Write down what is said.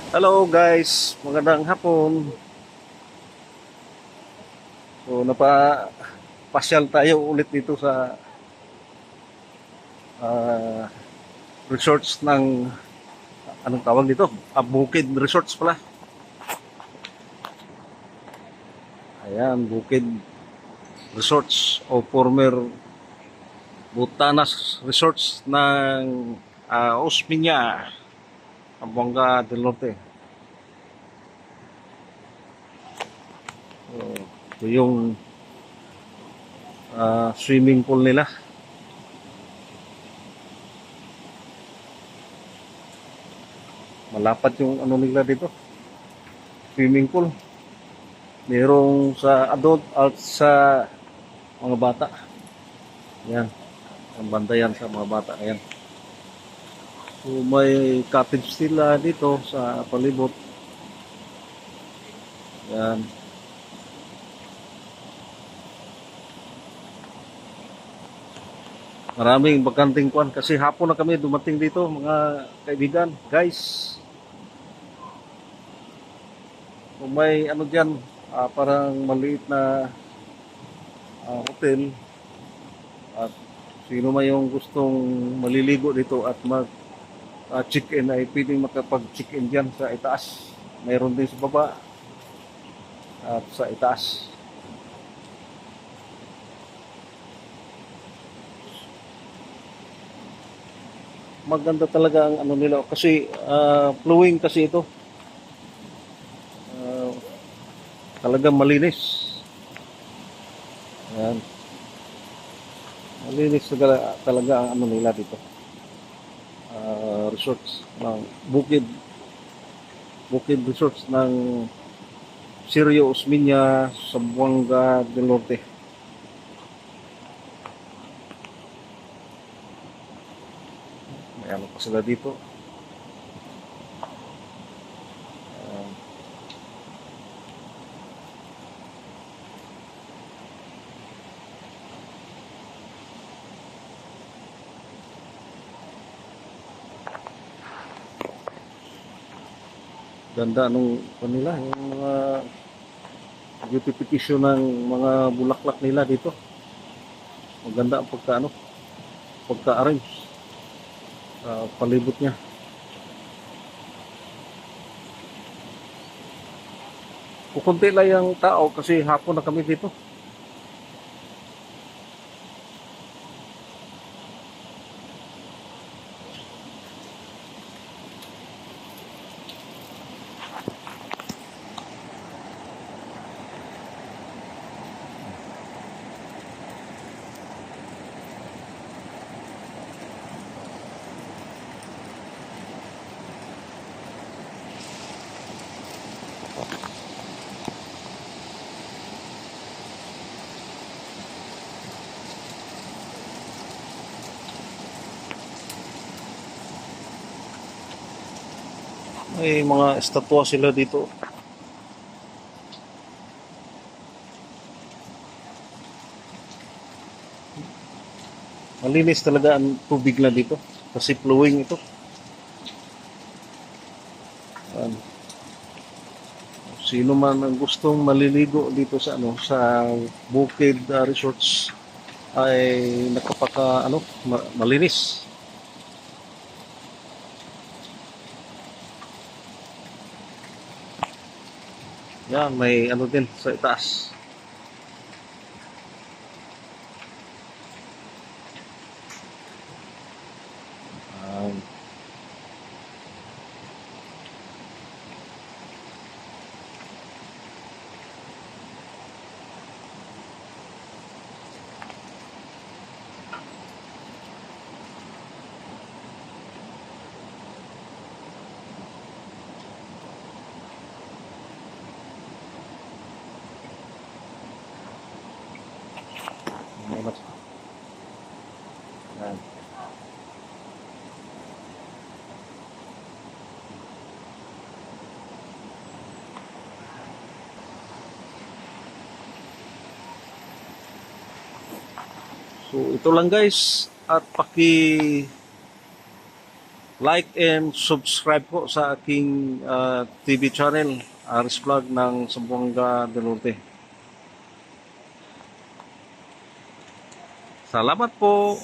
Hello guys, magandang hapon. So pasyal tayo ulit dito sa ah, resorts ng anong tawag dito? Bukid Resorts pala. Ayan, Bukid Resorts o former Butanas Resorts ng Osmeña, Zamboanga del Norte. So, ito yung swimming pool nila. Malapad yung ano nila dito, swimming pool. Merong sa adult at sa mga bata. Yan, ang bandayan sa mga bata. Ayan. So may cottage sila dito sa palibot. Yan. Maraming bakanting kuan kasi hapon na kami dumating dito mga kaibigan. Guys, kung may ano diyan, parang maliit na hotel at sino man yung gustong maliligo dito at mag check-in ay pwedeng makapag-check-in diyan sa itaas. Mayroon din sa baba at sa itaas. Maganda talaga ang ano nila kasi flowing kasi ito. Ah, Talagang malinis. Ayan. Malinis talaga ang ano nila dito. Resorts ng Bukid Resorts ng Sirio Osmeña, Zamboanga del Norte. May ano pa sila dito. Uh, Ganda nung kanila, yung mga beautification ng mga bulaklak nila dito. Maganda ang pagka-arrange sa palibot niya. Kukunti lang yung tao kasi hapon na kami dito. May mga estatwa sila dito. Malinis talaga ang tubig na dito kasi flowing ito. Um, Sino man ang gustong maliligo dito sa sa Bukid Resorts ay nakapaka malinis. Yan, may ano din sa itaas. Um, yan. So ito lang guys at like and subscribe po sa aking TV channel, Aris Vlog ng Zamboanga del Norte. Salamat po.